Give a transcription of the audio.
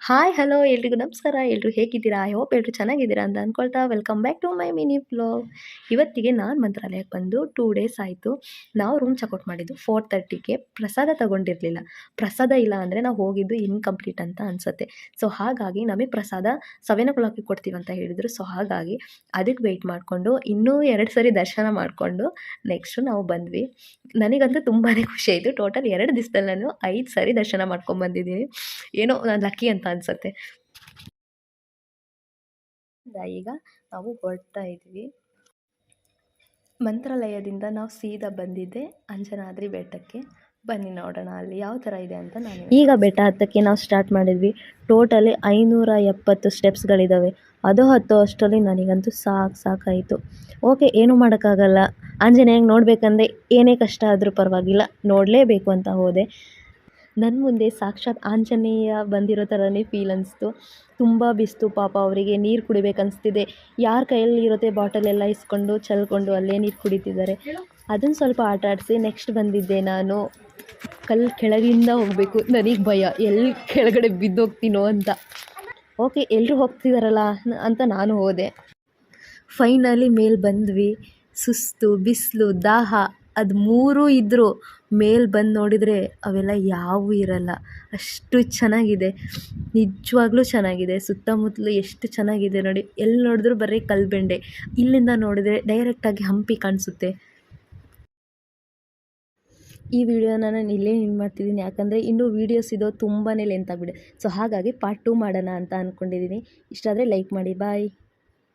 Hi hello ಎಲ್ರಿಗೂ ನಮಸ್ಕಾರ. ಎಲ್ಲರೂ ಹೇಗಿದ್ದೀರಾ? ಐ ಹೋಪ್ ಎಲ್ಲರೂ ಚೆನ್ನಾಗಿದ್ದೀರಾ ಅಂತ ಅಂದ್ಕೊಳ್ತಾ welcome back to my mini vlog. ಇವತ್ತಿಗೆ ನಾನು ಮಂತ್ರಾಲಯಕ್ಕೆ ಬಂದು 2 ಡೇಸ್ ಆಯಿತು. ನಾವು ರೂಮ್ ಚೆಕ್ಔಟ್ ಮಾಡಿದ್ದು 4:30ಗೆ. ಪ್ರಸಾದ ತಗೊಂಡಿರಲಿಲ್ಲ. ಪ್ರಸಾದ ಇಲ್ಲ ಅಂದರೆ ನಾವು ಹೋಗಿದ್ದು ಇನ್‌ಕಂಪ್ಲೀಟ್ ಅಂತ ಅನಿಸುತ್ತೆ. ಸೊ ಹಾಗಾಗಿ ನಮಗೆ ಪ್ರಸಾದ 7:00ಗೆ ಕೊಡ್ತೀವಿ ಅಂತ ಹೇಳಿದರು. ಸೊ ಹಾಗಾಗಿ ಅದಕ್ಕೆ ವೆಯ್ಟ್ ಮಾಡಿಕೊಂಡು ಇನ್ನೂ 2 ಸರಿ ದರ್ಶನ ಮಾಡಿಕೊಂಡು ನೆಕ್ಸ್ಟು ನಾವು ಬಂದ್ವಿ. ನನಗಂತೂ ತುಂಬಾ ಖುಷಿ ಆಯಿತು. ಟೋಟಲ್ 2 ದಿವಸದಲ್ಲಿ ನಾನು 5 ಸರಿ ದರ್ಶನ ಮಾಡ್ಕೊಂಡ್ಬಂದಿದ್ದೀನಿ. ಏನೋ ನಾನು ಲಕ್ಕಿ ಅಂತ ಅನಿಸುತ್ತೆ. ಈಗ ನಾವು ಹೊರಡ್ತಾ ಇದ್ವಿ. ಮಂತ್ರಾಲಯದಿಂದ ನಾವು ಸೀದಾ ಬಂದಿದ್ದೆ ಅಂಜನಾದ್ರಿ ಬೆಟ್ಟಕ್ಕೆ. ಬನ್ನಿ ನೋಡೋಣ ಅಲ್ಲಿ ಯಾವ ಥರ ಇದೆ ಅಂತ ಈಗ ಬೆಟ್ಟ ಹತ್ತಕ್ಕೆ ನಾವು ಸ್ಟಾರ್ಟ್ ಮಾಡಿದ್ವಿ. ಟೋಟಲಿ 570 ಸ್ಟೆಪ್ಸ್ಗಳಿದ್ದಾವೆ. ಅದು ಹತ್ತೋ ಅಷ್ಟರಲ್ಲಿ ನನಗಂತೂ ಸಾಕಾಯಿತು. ಓಕೆ, ಏನೂ ಮಾಡೋಕ್ಕಾಗಲ್ಲ. ಆಂಜನೇಯಂಗೆ ನೋಡಬೇಕಂದ್ರೆ ಏನೇ ಕಷ್ಟ ಆದರೂ ಪರವಾಗಿಲ್ಲ, ನೋಡಲೇಬೇಕು ಅಂತ ಹೋದೆ. ನನ್ನ ಮುಂದೆ ಸಾಕ್ಷಾತ್ ಆಂಜನೇಯ ಬಂದಿರೋ ಥರನೇ ಫೀಲ್ ಅನಿಸ್ತು. ತುಂಬ ಬಿಸ್ತು ಪಾಪ, ಅವರಿಗೆ ನೀರು ಕುಡಿಬೇಕನ್ನಿಸ್ತಿದೆ. ಯಾರ ಕೈಯಲ್ಲಿ ಇರುತ್ತೆ ಬಾಟಲೆಲ್ಲ ಇಸ್ಕೊಂಡು ಚೆಲ್ಕೊಂಡು ಅಲ್ಲೇ ನೀರು ಕುಡಿತಿದ್ದಾರೆ. ಅದನ್ನು ಸ್ವಲ್ಪ ಆಟ ಆಡಿಸಿ ನೆಕ್ಸ್ಟ್ ಬಂದಿದ್ದೆ ನಾನು. ಕಲ್ಲು ಕೆಳಗಿಂದ ಹೋಗಬೇಕು. ನನಗೆ ಭಯ, ಎಲ್ಲಿ ಕೆಳಗಡೆ ಬಿದ್ದೋಗ್ತೀನೋ ಅಂತ. ಓಕೆ, ಎಲ್ಲರೂ ಹೋಗ್ತಿದ್ದಾರಲ್ಲ ಅಂತ ನಾನು ಹೋದೆ. ಫೈನಲಿ ಮೇಲೆ ಬಂದ್ವಿ. ಸುಸ್ತು, ಬಿಸಿಲು, ದಾಹ ಅದು ಮೂರೂ ಇದ್ದರೂ ಮೇಲೆ ಬಂದು ನೋಡಿದರೆ ಅವೆಲ್ಲ ಯಾವೂ ಇರಲ್ಲ. ಅಷ್ಟು ಚೆನ್ನಾಗಿದೆ, ನಿಜವಾಗ್ಲೂ ಚೆನ್ನಾಗಿದೆ. ಸುತ್ತಮುತ್ತಲು ಎಷ್ಟು ಚೆನ್ನಾಗಿದೆ ನೋಡಿ. ಎಲ್ಲಿ ನೋಡಿದ್ರೂ ಬರೀ ಕಲ್ಬೆಂಡೆ. ಇಲ್ಲಿಂದ ನೋಡಿದರೆ ಡೈರೆಕ್ಟಾಗಿ ಹಂಪಿ ಕಾಣಿಸುತ್ತೆ. ಈ ವಿಡಿಯೋನ ನಾನು ಇಲ್ಲೇ ಎಂಡ್ ಮಾಡ್ತಿದ್ದೀನಿ, ಯಾಕಂದರೆ ಇನ್ನೂ ವೀಡಿಯೋಸ್ ಇದೋ ತುಂಬಾ ಲೆಂತ್ ಆಗಿಬಿಡುತ್ತೆ. ಸೊ ಹಾಗಾಗಿ ಪಾರ್ಟ್ 2 ಮಾಡೋಣ ಅಂತ ಅಂದ್ಕೊಂಡಿದ್ದೀನಿ. ಇಷ್ಟ ಆದರೆ ಲೈಕ್ ಮಾಡಿ. ಬಾಯ್.